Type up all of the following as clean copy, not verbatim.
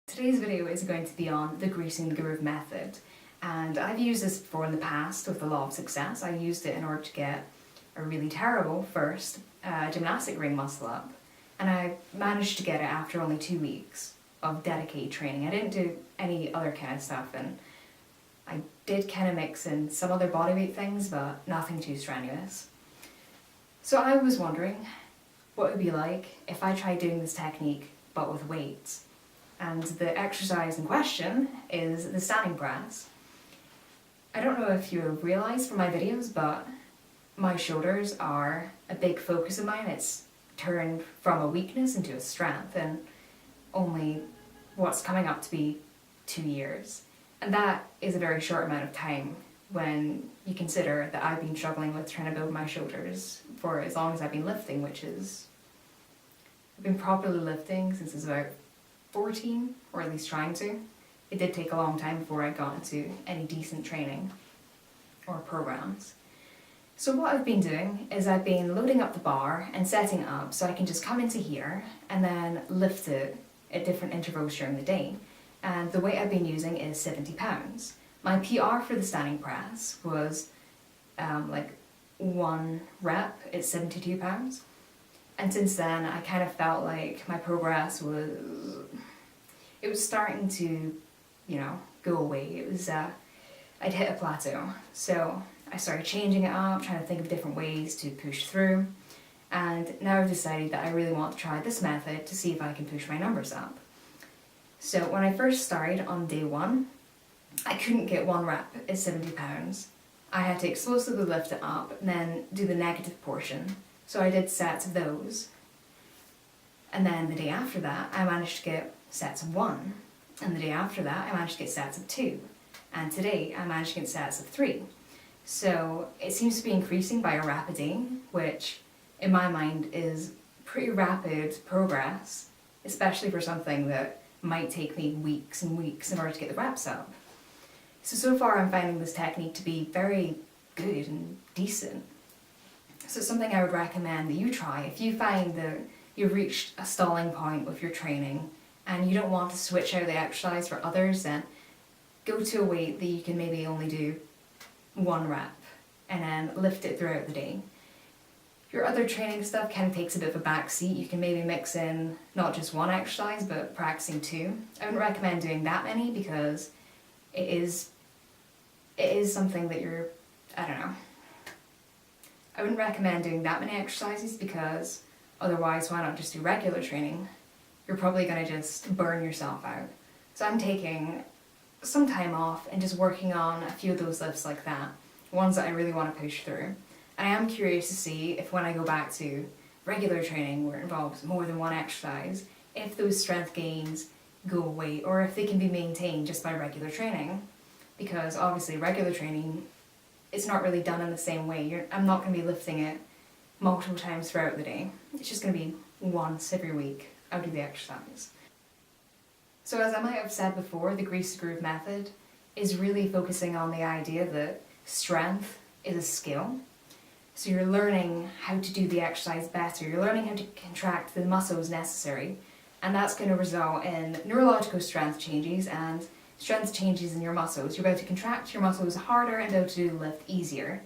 Today's video is going to be on the greasing the groove method, and I've used this before in the past with a lot of success. I used it in order to get a really terrible first gymnastic ring muscle up, and I managed to get it after only 2 weeks of dedicated training. I didn't do any other kind of stuff, and I did kind of mix in some other bodyweight things, but nothing too strenuous. So I was wondering what it would be like if I tried doing this technique but with weights. And the exercise in question is the standing press. I don't know if you realize from my videos, but my shoulders are a big focus of mine. It's turned from a weakness into a strength in only what's coming up to be 2 years. And that is a very short amount of time when you consider that I've been struggling with trying to build my shoulders for as long as I've been lifting, which is, I've been properly lifting since I was about 14, or at least trying to. It did take a long time before I got into any decent training or programs. So what I've been doing is I've been loading up the bar and setting it up so I can just come into here and then lift it at different intervals during the day. And the weight I've been using is 70 pounds. My PR for the standing press was like 1 rep at 72 pounds. And since then, I kind of felt like my progress was starting to, go away. It was, I'd hit a plateau. So I started changing it up, trying to think of different ways to push through. And now I've decided that I really want to try this method to see if I can push my numbers up. So when I first started on day 1, I couldn't get 1 rep at 70 pounds. I had to explosively lift it up and then do the negative portion. So I did sets of those, and then the day after that I managed to get sets of 1, and the day after that I managed to get sets of 2, and today I managed to get sets of 3. So it seems to be increasing by a rep a day, which in my mind is pretty rapid progress, especially for something that might take me weeks and weeks in order to get the reps up. So far I'm finding this technique to be very good and decent. So it's something I would recommend that you try if you find that you've reached a stalling point with your training and you don't want to switch out the exercise for others. Then go to a weight that you can maybe only do 1 rep and then lift it throughout the day. Your other training stuff kind of takes a bit of a back seat. You can maybe mix in not just 1 exercise but practicing 2. I wouldn't recommend doing that many because it is something that I wouldn't recommend doing that many exercises because otherwise why not just do regular training? You're probably going to just burn yourself out. So I'm taking some time off and just working on a few of those lifts like that, ones that I really want to push through. And I am curious to see if when I go back to regular training where it involves more than 1 exercise, if those strength gains go away or if they can be maintained just by regular training. Because obviously regular training, it's not really done in the same way. I'm not going to be lifting it multiple times throughout the day. It's just going to be once every week I'll do the exercise. So as I might have said before, the grease the groove method is really focusing on the idea that strength is a skill. So you're learning how to do the exercise better. You're learning how to contract the muscles necessary. And that's going to result in neurological strength changes and strength changes in your muscles. You're able to contract your muscles harder and be able to lift easier.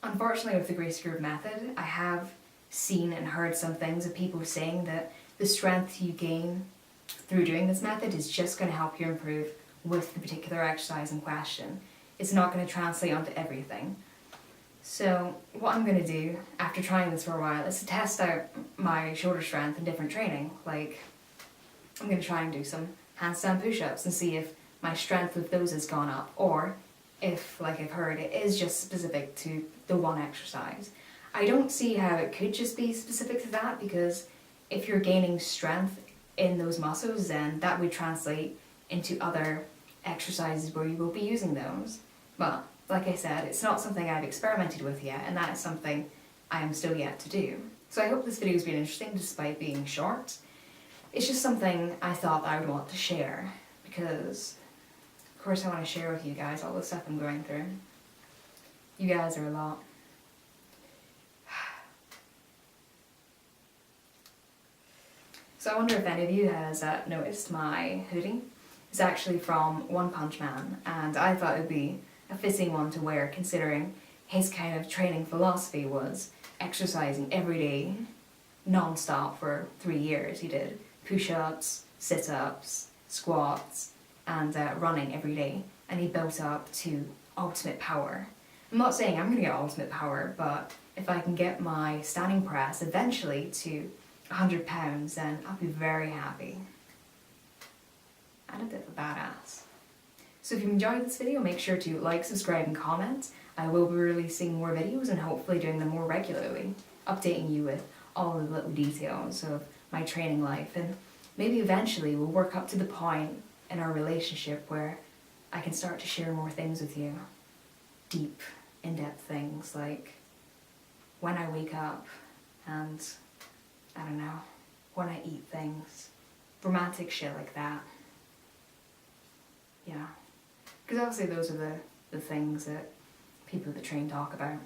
Unfortunately, with the grease the groove method, I have seen and heard some things of people saying that the strength you gain through doing this method is just going to help you improve with the particular exercise in question. It's not going to translate onto everything. So what I'm going to do after trying this for a while is to test out my shoulder strength in different training. Like, I'm going to try and do some handstand push-ups and see if my strength with those has gone up, or if, like I've heard, it is just specific to the 1 exercise. I don't see how it could just be specific to that, because if you're gaining strength in those muscles, then that would translate into other exercises where you will be using those. But like I said, it's not something I've experimented with yet, and that is something I am still yet to do. So I hope this video has been interesting despite being short. It's just something I thought I would want to share because, of course, I want to share with you guys all the stuff I'm going through. You guys are a lot. So I wonder if any of you has noticed my hoodie. It's actually from One Punch Man, and I thought it would be a fitting one to wear considering his kind of training philosophy was exercising every day, non-stop for 3 years. He did push-ups, sit-ups, squats, and running every day, and he built up to ultimate power. I'm not saying I'm going to get ultimate power, but if I can get my standing press eventually to 100 pounds, then I'll be very happy. And a bit of a badass. So if you enjoyed this video, make sure to like, subscribe and comment. I will be releasing more videos and hopefully doing them more regularly, updating you with all the little details of my training life, and maybe eventually we'll work up to the point in our relationship where I can start to share more things with you. Deep, in-depth things like when I wake up and, I don't know, when I eat things. Romantic shit like that. Yeah. Because obviously those are the things that people that train talk about.